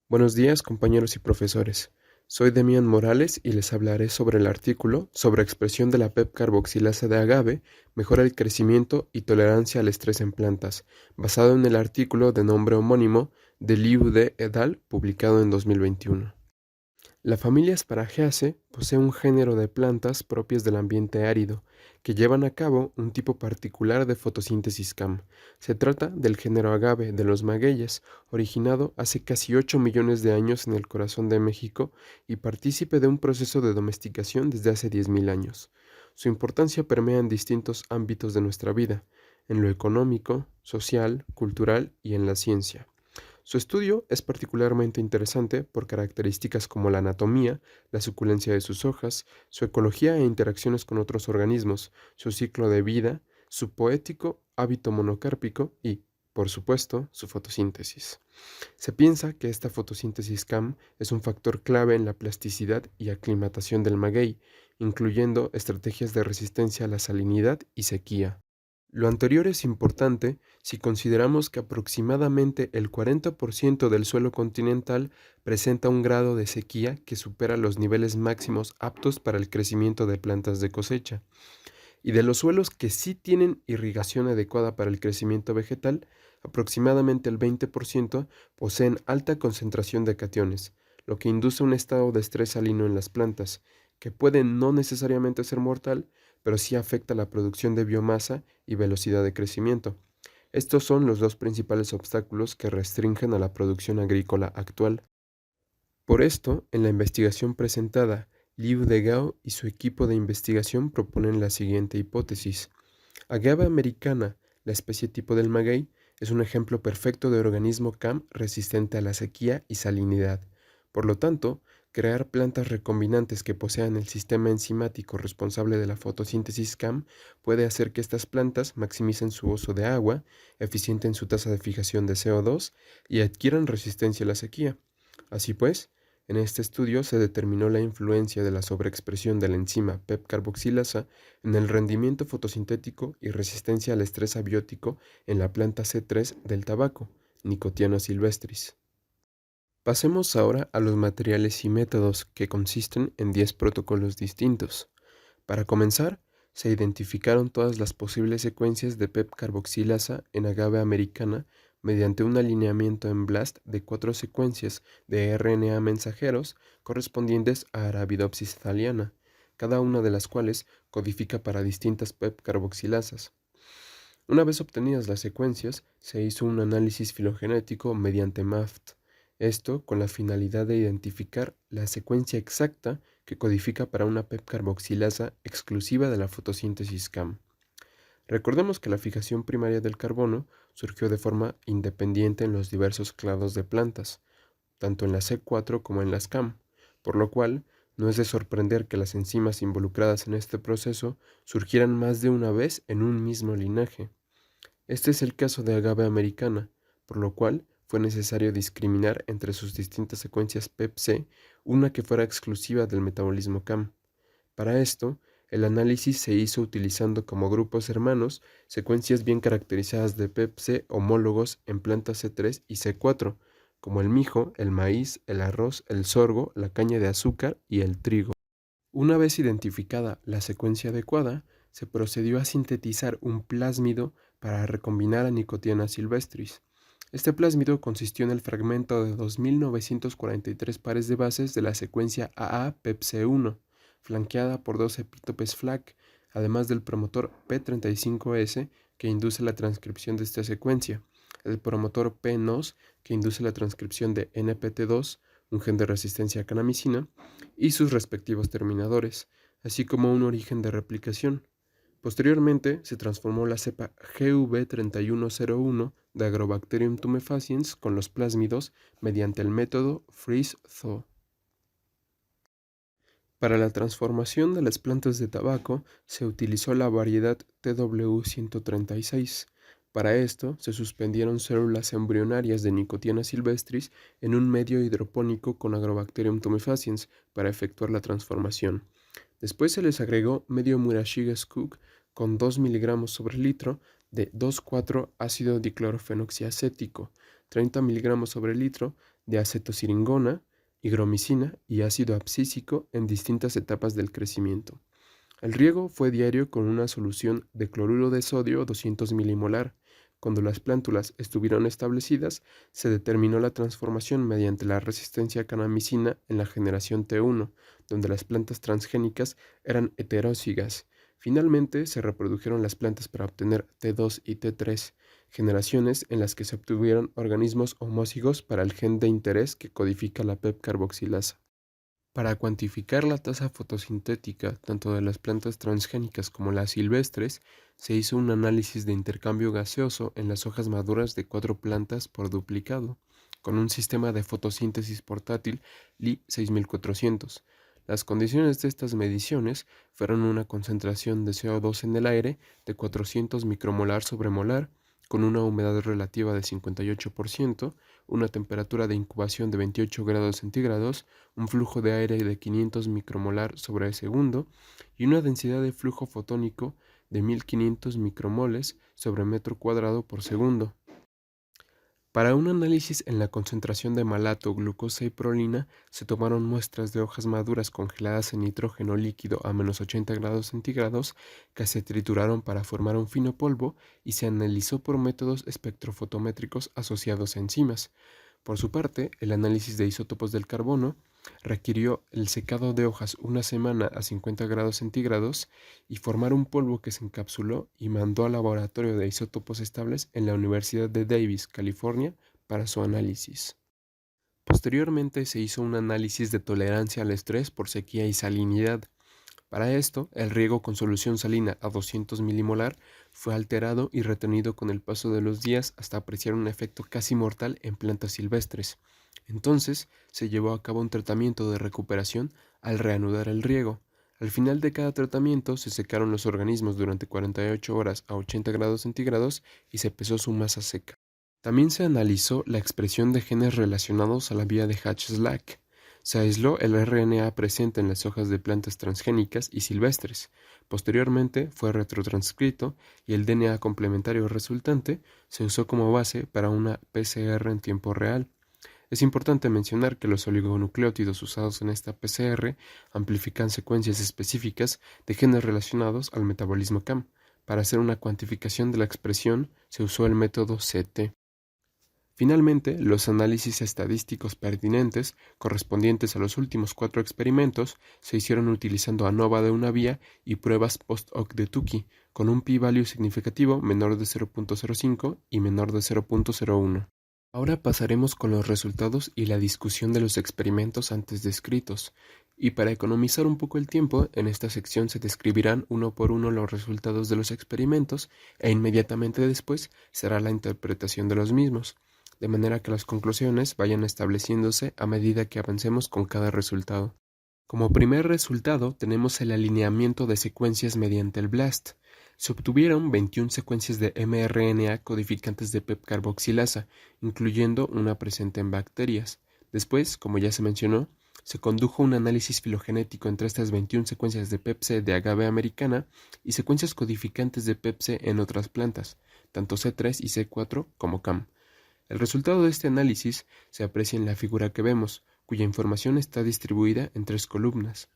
Buenos días, compañeros y profesores. Soy Demian Morales y les hablaré sobre el artículo sobre expresión de la PEP carboxilasa de agave, mejora el crecimiento y tolerancia al estrés en plantas, basado en el artículo de nombre homónimo de Liu de et al, publicado en 2021. La familia Asparaceae posee un género de plantas propias del ambiente árido, que llevan a cabo un tipo particular de fotosíntesis CAM. Se trata del género agave de los magueyes, originado hace casi 8 millones de años en el corazón de México y partícipe de un proceso de domesticación desde hace 10.000 años. Su importancia permea en distintos ámbitos de nuestra vida, en lo económico, social, cultural y en la ciencia. Su estudio es particularmente interesante por características como la anatomía, la suculencia de sus hojas, su ecología e interacciones con otros organismos, su ciclo de vida, su poético hábito monocárpico y, por supuesto, su fotosíntesis. Se piensa que esta fotosíntesis CAM es un factor clave en la plasticidad y aclimatación del maguey, incluyendo estrategias de resistencia a la salinidad y sequía. Lo anterior es importante si consideramos que aproximadamente el 40% del suelo continental presenta un grado de sequía que supera los niveles máximos aptos para el crecimiento de plantas de cosecha, y de los suelos que sí tienen irrigación adecuada para el crecimiento vegetal, aproximadamente el 20% poseen alta concentración de cationes, lo que induce un estado de estrés salino en las plantas, que puede no necesariamente ser mortal, pero sí afecta la producción de biomasa y velocidad de crecimiento. Estos son los dos principales obstáculos que restringen a la producción agrícola actual. Por esto, en la investigación presentada, Liu de Gao y su equipo de investigación proponen la siguiente hipótesis. Agave americana, la especie tipo del maguey, es un ejemplo perfecto de organismo CAM resistente a la sequía y salinidad. Por lo tanto, crear plantas recombinantes que posean el sistema enzimático responsable de la fotosíntesis CAM puede hacer que estas plantas maximicen su uso de agua, eficienten su tasa de fijación de CO2 y adquieran resistencia a la sequía. Así pues, en este estudio se determinó la influencia de la sobreexpresión de la enzima PEP carboxilasa en el rendimiento fotosintético y resistencia al estrés abiótico en la planta C3 del tabaco, Nicotiana silvestris. Pasemos ahora a los materiales y métodos, que consisten en 10 protocolos distintos. Para comenzar, se identificaron todas las posibles secuencias de PEP carboxilasa en agave americana mediante un alineamiento en BLAST de 4 secuencias de RNA mensajeros correspondientes a Arabidopsis thaliana, cada una de las cuales codifica para distintas PEP carboxilasas. Una vez obtenidas las secuencias, se hizo un análisis filogenético mediante MAFT, esto con la finalidad de identificar la secuencia exacta que codifica para una PEP carboxilasa exclusiva de la fotosíntesis CAM. Recordemos que la fijación primaria del carbono surgió de forma independiente en los diversos clados de plantas, tanto en la C4 como en las CAM, por lo cual no es de sorprender que las enzimas involucradas en este proceso surgieran más de una vez en un mismo linaje. Este es el caso de agave americana, por lo cual fue necesario discriminar entre sus distintas secuencias PEP-C una que fuera exclusiva del metabolismo CAM. Para esto, el análisis se hizo utilizando como grupos hermanos secuencias bien caracterizadas de PEP-C homólogos en plantas C3 y C4, como el mijo, el maíz, el arroz, el sorgo, la caña de azúcar y el trigo. Una vez identificada la secuencia adecuada, se procedió a sintetizar un plásmido para recombinar a Nicotiana silvestris. Este plásmido consistió en el fragmento de 2.943 pares de bases de la secuencia AA-PEPC1, flanqueada por dos epítopes FLAC, además del promotor P35S que induce la transcripción de esta secuencia, el promotor PNOS que induce la transcripción de NPT2, un gen de resistencia a canamicina, y sus respectivos terminadores, así como un origen de replicación. Posteriormente se transformó la cepa GV3101 de Agrobacterium tumefaciens con los plásmidos mediante el método Freeze-Thaw. Para la transformación de las plantas de tabaco se utilizó la variedad TW136. Para esto se suspendieron células embrionarias de Nicotiana silvestris en un medio hidropónico con Agrobacterium tumefaciens para efectuar la transformación. Después se les agregó medio Murashige Cook con 2 mg sobre litro de 2,4 ácido diclorofenoxiacético, 30 mg sobre litro de acetosiringona, higromicina y ácido abscísico en distintas etapas del crecimiento. El riego fue diario con una solución de cloruro de sodio 200 milimolar. Cuando las plántulas estuvieron establecidas, se determinó la transformación mediante la resistencia a canamicina en la generación T1, donde las plantas transgénicas eran heterózigas. Finalmente, se reprodujeron las plantas para obtener T2 y T3, generaciones en las que se obtuvieron organismos homózigos para el gen de interés que codifica la PEP carboxilasa. Para cuantificar la tasa fotosintética tanto de las plantas transgénicas como las silvestres, se hizo un análisis de intercambio gaseoso en las hojas maduras de 4 plantas por duplicado, con un sistema de fotosíntesis portátil Li 6400. Las condiciones de estas mediciones fueron una concentración de CO2 en el aire de 400 micromolar sobre molar, con una humedad relativa de 58%, una temperatura de incubación de 28 grados centígrados, un flujo de aire de 500 micromolar sobre segundo y una densidad de flujo fotónico de 1500 micromoles sobre metro cuadrado por segundo. Para un análisis en la concentración de malato, glucosa y prolina, se tomaron muestras de hojas maduras congeladas en nitrógeno líquido a menos 80 grados centígrados que se trituraron para formar un fino polvo y se analizó por métodos espectrofotométricos asociados a enzimas. Por su parte, el análisis de isótopos del carbono requirió el secado de hojas una semana a 50 grados centígrados y formar un polvo que se encapsuló y mandó al laboratorio de isótopos estables en la Universidad de Davis, California, para su análisis. Posteriormente se hizo un análisis de tolerancia al estrés por sequía y salinidad. Para esto, el riego con solución salina a 200 milimolar fue alterado y retenido con el paso de los días hasta apreciar un efecto casi mortal en plantas silvestres. Entonces, se llevó a cabo un tratamiento de recuperación al reanudar el riego. Al final de cada tratamiento se secaron los organismos durante 48 horas a 80 grados centígrados y se pesó su masa seca. También se analizó la expresión de genes relacionados a la vía de Hatch-Slack. Se aisló el RNA presente en las hojas de plantas transgénicas y silvestres. Posteriormente fue retrotranscrito y el DNA complementario resultante se usó como base para una PCR en tiempo real. Es importante mencionar que los oligonucleótidos usados en esta PCR amplifican secuencias específicas de genes relacionados al metabolismo CAM. Para hacer una cuantificación de la expresión se usó el método CT. Finalmente, los análisis estadísticos pertinentes, correspondientes a los últimos 4 experimentos, se hicieron utilizando ANOVA de una vía y pruebas post-hoc de Tukey, con un p-value significativo menor de 0.05 y menor de 0.01. Ahora pasaremos con los resultados y la discusión de los experimentos antes descritos, y para economizar un poco el tiempo, en esta sección se describirán uno por uno los resultados de los experimentos e inmediatamente después será la interpretación de los mismos, de manera que las conclusiones vayan estableciéndose a medida que avancemos con cada resultado. Como primer resultado tenemos el alineamiento de secuencias mediante el BLAST. Se obtuvieron 21 secuencias de mRNA codificantes de PEP carboxilasa, incluyendo una presente en bacterias. Después, como ya se mencionó, se condujo un análisis filogenético entre estas 21 secuencias de PEP-C de agave americana y secuencias codificantes de PEP-C en otras plantas, tanto C3 y C4 como CAM. El resultado de este análisis se aprecia en la figura que vemos, cuya información está distribuida en 3 columnas.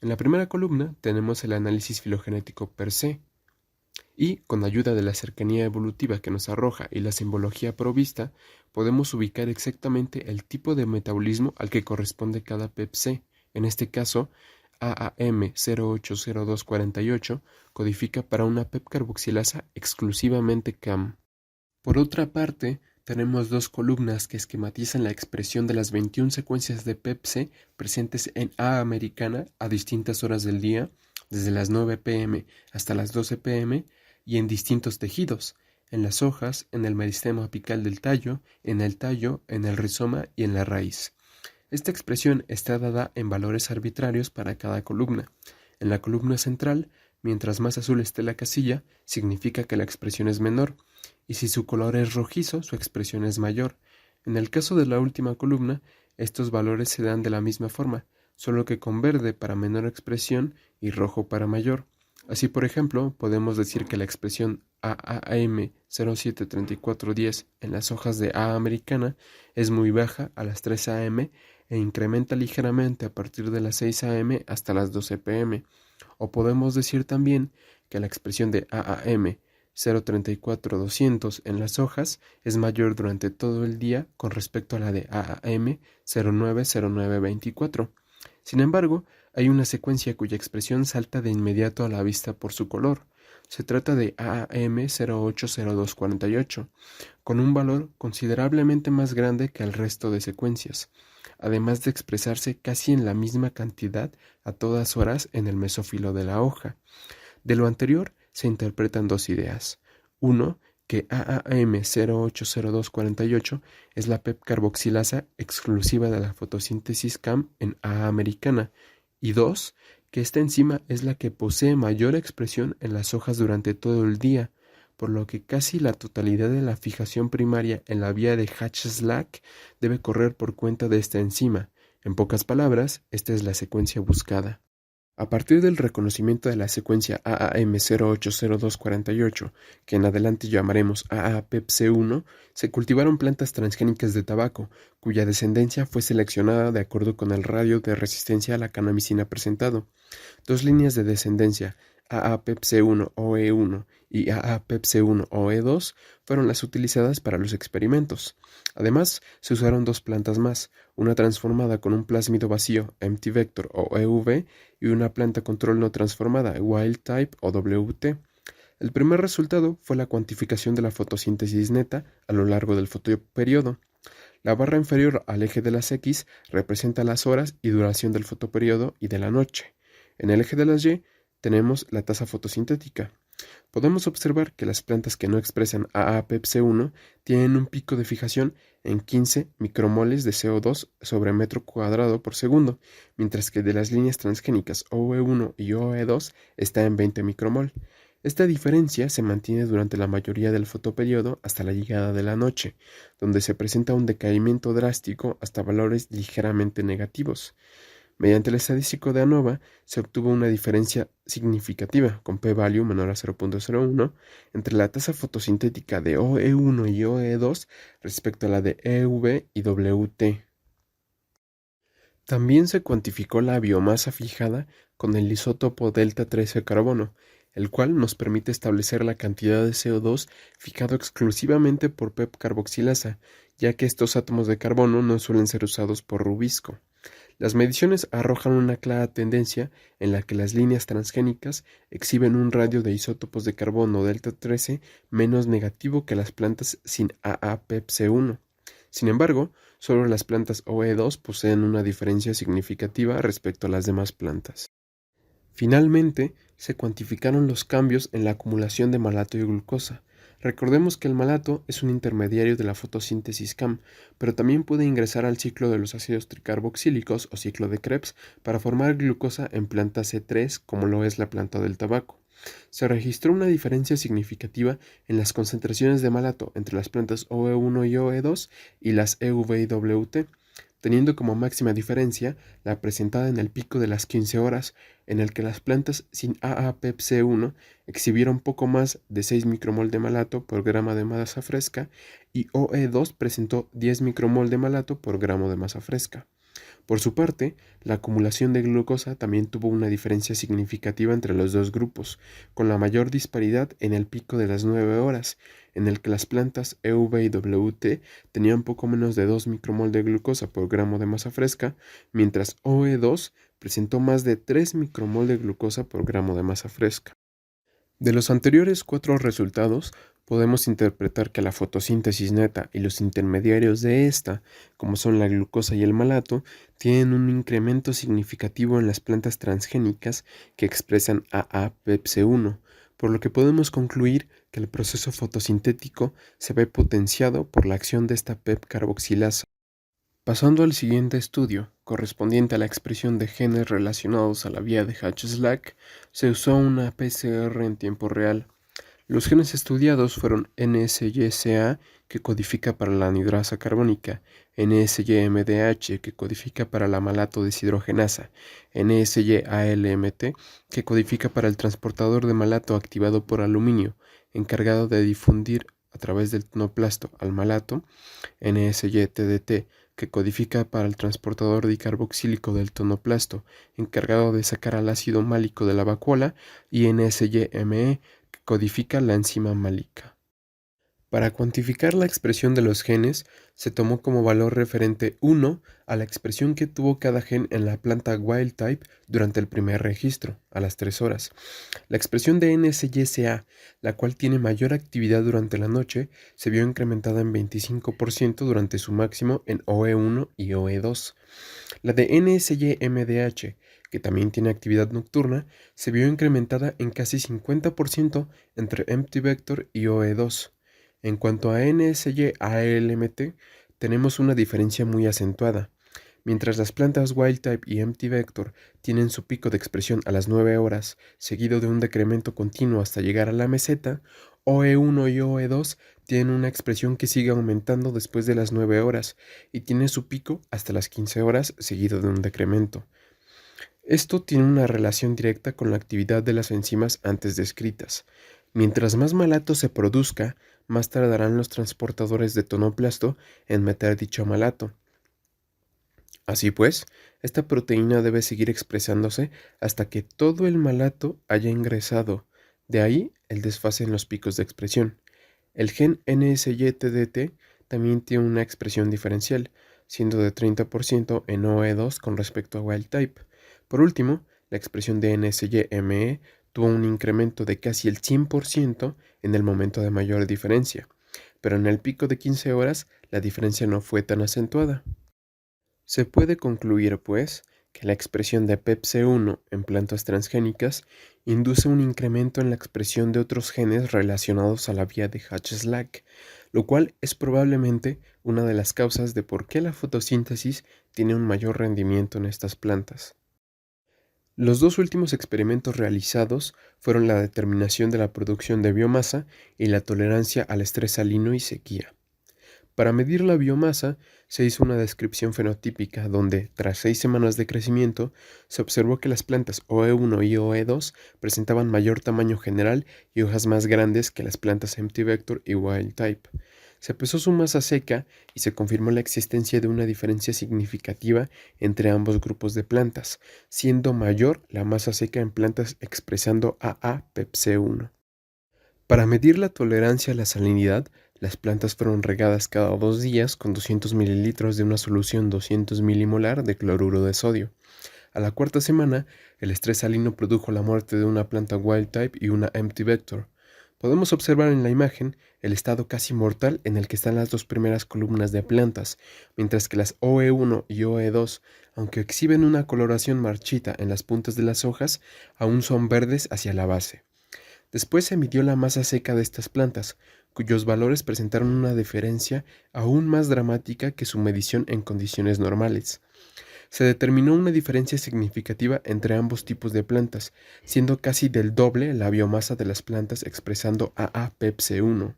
En la primera columna tenemos el análisis filogenético per se, y, con ayuda de la cercanía evolutiva que nos arroja y la simbología provista, podemos ubicar exactamente el tipo de metabolismo al que corresponde cada PEP-C. En este caso, AAM080248 codifica para una PEP carboxilasa exclusivamente CAM. Por otra parte, tenemos 2 columnas que esquematizan la expresión de las 21 secuencias de PEP-C presentes en A americana a distintas horas del día, desde las 9 p.m. hasta las 12 p.m., y en distintos tejidos, en las hojas, en el meristema apical del tallo, en el rizoma y en la raíz. Esta expresión está dada en valores arbitrarios para cada columna. En la columna central, mientras más azul esté la casilla, significa que la expresión es menor, y si su color es rojizo, su expresión es mayor. En el caso de la última columna, estos valores se dan de la misma forma, solo que con verde para menor expresión y rojo para mayor. Así, por ejemplo, podemos decir que la expresión AAM073410 en las hojas de A americana es muy baja a las 3 am e incrementa ligeramente a partir de las 6 am hasta las 12 pm. O podemos decir también que la expresión de AAM 034200 en las hojas es mayor durante todo el día con respecto a la de AAM 090924. Sin embargo, hay una secuencia cuya expresión salta de inmediato a la vista por su color. Se trata de AAM 080248, con un valor considerablemente más grande que el resto de secuencias, además de expresarse casi en la misma cantidad a todas horas en el mesófilo de la hoja. De lo anterior se interpretan dos ideas. Uno, que AAM 080248 es la PEP carboxilasa exclusiva de la fotosíntesis CAM en A americana, y dos, que esta enzima es la que posee mayor expresión en las hojas durante todo el día, por lo que casi la totalidad de la fijación primaria en la vía de Hatch-Slack debe correr por cuenta de esta enzima. En pocas palabras, esta es la secuencia buscada. A partir del reconocimiento de la secuencia AAM080248, que en adelante llamaremos AAPepC1, se cultivaron plantas transgénicas de tabaco, cuya descendencia fue seleccionada de acuerdo con el radio de resistencia a la canamicina presentado. Dos líneas de descendencia, AAPepC1-OE1 y AAPepC1-OE2, fueron las utilizadas para los experimentos. Además, se usaron dos plantas más, una transformada con un plásmido vacío, Empty Vector o EV, y una planta control no transformada, Wild Type o WT. El primer resultado fue la cuantificación de la fotosíntesis neta a lo largo del fotoperiodo. La barra inferior al eje de las X representa las horas y duración del fotoperiodo y de la noche. En el eje de las Y tenemos la tasa fotosintética. Podemos observar que las plantas que no expresan AAPepC1 tienen un pico de fijación en 15 micromoles de CO2 sobre metro cuadrado por segundo, mientras que de las líneas transgénicas OE1 y OE2 está en 20 micromol. Esta diferencia se mantiene durante la mayoría del fotoperiodo hasta la llegada de la noche, donde se presenta un decaimiento drástico hasta valores ligeramente negativos. Mediante el estadístico de ANOVA se obtuvo una diferencia significativa, con p-value menor a 0.01, entre la tasa fotosintética de OE1 y OE2 respecto a la de EV y WT. También se cuantificó la biomasa fijada con el isótopo delta 13 carbono, el cual nos permite establecer la cantidad de CO2 fijado exclusivamente por PEP carboxilasa, ya que estos átomos de carbono no suelen ser usados por Rubisco. Las mediciones arrojan una clara tendencia en la que las líneas transgénicas exhiben un radio de isótopos de carbono delta 13 menos negativo que las plantas sin AAPepC1. Sin embargo, solo las plantas OE2 poseen una diferencia significativa respecto a las demás plantas. Finalmente, se cuantificaron los cambios en la acumulación de malato y glucosa. Recordemos que el malato es un intermediario de la fotosíntesis CAM, pero también puede ingresar al ciclo de los ácidos tricarboxílicos o ciclo de Krebs para formar glucosa en planta C3, como lo es la planta del tabaco. Se registró una diferencia significativa en las concentraciones de malato entre las plantas OE1 y OE2 y las EV y WT, teniendo como máxima diferencia la presentada en el pico de las 15 horas, en el que las plantas sin AAPepC1 exhibieron poco más de 6 micromol de malato por gramo de masa fresca y OE2 presentó 10 micromol de malato por gramo de masa fresca. Por su parte, la acumulación de glucosa también tuvo una diferencia significativa entre los dos grupos, con la mayor disparidad en el pico de las 9 horas, en el que las plantas EV y WT tenían poco menos de 2 micromol de glucosa por gramo de masa fresca, mientras OE2 presentó más de 3 micromol de glucosa por gramo de masa fresca. De los anteriores 4 resultados, podemos interpretar que la fotosíntesis neta y los intermediarios de esta, como son la glucosa y el malato, tienen un incremento significativo en las plantas transgénicas que expresan AAPepC1, por lo que podemos concluir que el proceso fotosintético se ve potenciado por la acción de esta PEP carboxilasa. Pasando al siguiente estudio, correspondiente a la expresión de genes relacionados a la vía de Hatch-Slack, se usó una PCR en tiempo real. Los genes estudiados fueron NSYCA, que codifica para la anhidrasa carbónica, NSY-MDH, que codifica para la malato deshidrogenasa, NSY-ALMT, que codifica para el transportador de malato activado por aluminio, encargado de difundir a través del tonoplasto al malato, NSY-TDT, que codifica para el transportador dicarboxílico del tonoplasto, encargado de sacar al ácido málico de la vacuola, y NSY-ME, que codifica la enzima málica. Para cuantificar la expresión de los genes, se tomó como valor referente 1 a la expresión que tuvo cada gen en la planta wild type durante el primer registro, a las 3 horas. La expresión de NSY-CA, la cual tiene mayor actividad durante la noche, se vio incrementada en 25% durante su máximo en OE1 y OE2. La de NSY-MDH, que también tiene actividad nocturna, se vio incrementada en casi 50% entre empty vector y OE2. En cuanto a NSY-ALMT, tenemos una diferencia muy acentuada. Mientras las plantas wild type y empty vector tienen su pico de expresión a las 9 horas, seguido de un decremento continuo hasta llegar a la meseta, OE1 y OE2 tienen una expresión que sigue aumentando después de las 9 horas y tiene su pico hasta las 15 horas, seguido de un decremento. Esto tiene una relación directa con la actividad de las enzimas antes descritas. Mientras más malato se produzca, más tardarán los transportadores de tonoplasto en meter dicho malato. Así pues, esta proteína debe seguir expresándose hasta que todo el malato haya ingresado. De ahí el desfase en los picos de expresión. El gen NSY-TDT también tiene una expresión diferencial, siendo de 30% en OE2 con respecto a wild type. Por último, la expresión de NSY-ME tuvo un incremento de casi el 100% en el momento de mayor diferencia, pero en el pico de 15 horas la diferencia no fue tan acentuada. Se puede concluir, pues, que la expresión de PEPC1 en plantas transgénicas induce un incremento en la expresión de otros genes relacionados a la vía de Hatch-Slack, lo cual es probablemente una de las causas de por qué la fotosíntesis tiene un mayor rendimiento en estas plantas. Los dos últimos experimentos realizados fueron la determinación de la producción de biomasa y la tolerancia al estrés salino y sequía. Para medir la biomasa, se hizo una descripción fenotípica donde, tras 6 semanas de crecimiento, se observó que las plantas OE1 y OE2 presentaban mayor tamaño general y hojas más grandes que las plantas empty vector y wild type. Se pesó su masa seca y se confirmó la existencia de una diferencia significativa entre ambos grupos de plantas, siendo mayor la masa seca en plantas expresando AA-PEPC1. Para medir la tolerancia a la salinidad, las plantas fueron regadas cada 2 días con 200 mililitros de una solución 200 milimolar de cloruro de sodio. A la cuarta semana, el estrés salino produjo la muerte de una planta wild type y una empty vector. Podemos observar en la imagen el estado casi mortal en el que están las dos primeras columnas de plantas, mientras que las OE1 y OE2, aunque exhiben una coloración marchita en las puntas de las hojas, aún son verdes hacia la base. Después se midió la masa seca de estas plantas, cuyos valores presentaron una diferencia aún más dramática que su medición en condiciones normales. Se determinó una diferencia significativa entre ambos tipos de plantas, siendo casi del doble la biomasa de las plantas expresando AA-PEPC1.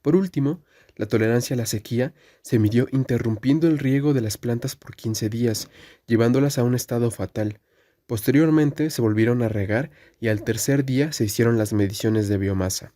Por último, la tolerancia a la sequía se midió interrumpiendo el riego de las plantas por 15 días, llevándolas a un estado fatal. Posteriormente se volvieron a regar y al tercer día se hicieron las mediciones de biomasa.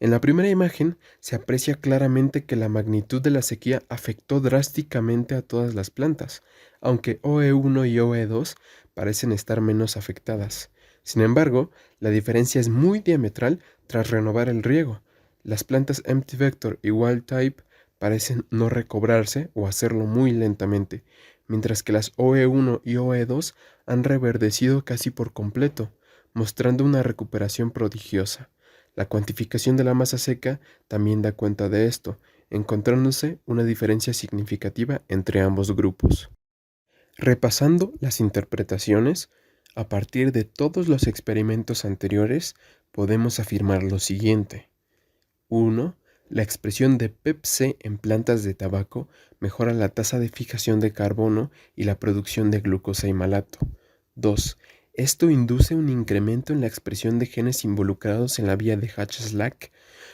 En la primera imagen se aprecia claramente que la magnitud de la sequía afectó drásticamente a todas las plantas, aunque OE1 y OE2 parecen estar menos afectadas. Sin embargo, la diferencia es muy diametral tras renovar el riego. Las plantas empty vector y wild type parecen no recobrarse o hacerlo muy lentamente, mientras que las OE1 y OE2 han reverdecido casi por completo, mostrando una recuperación prodigiosa. La cuantificación de la masa seca también da cuenta de esto, encontrándose una diferencia significativa entre ambos grupos. Repasando las interpretaciones, a partir de todos los experimentos anteriores, podemos afirmar lo siguiente. 1. La expresión de PEPC en plantas de tabaco mejora la tasa de fijación de carbono y la producción de glucosa y malato. 2. Esto induce un incremento en la expresión de genes involucrados en la vía de Hatch-Slack,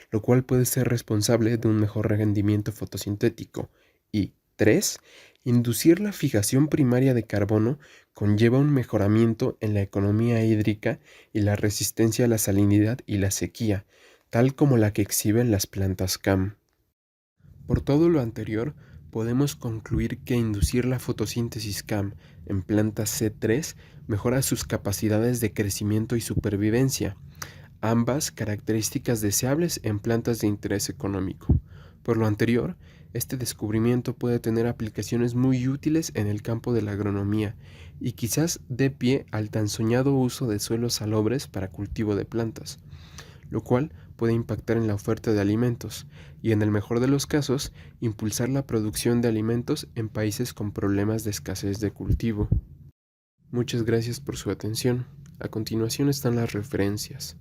lo cual puede ser responsable de un mejor rendimiento fotosintético. Y 3. Inducir la fijación primaria de carbono conlleva un mejoramiento en la economía hídrica y la resistencia a la salinidad y la sequía, tal como la que exhiben las plantas CAM. Por todo lo anterior, podemos concluir que inducir la fotosíntesis CAM en plantas C3 mejora sus capacidades de crecimiento y supervivencia, ambas características deseables en plantas de interés económico. Por lo anterior, este descubrimiento puede tener aplicaciones muy útiles en el campo de la agronomía y quizás dé pie al tan soñado uso de suelos salobres para cultivo de plantas, lo cual puede impactar en la oferta de alimentos y, en el mejor de los casos, impulsar la producción de alimentos en países con problemas de escasez de cultivo. Muchas gracias por su atención. A continuación están las referencias.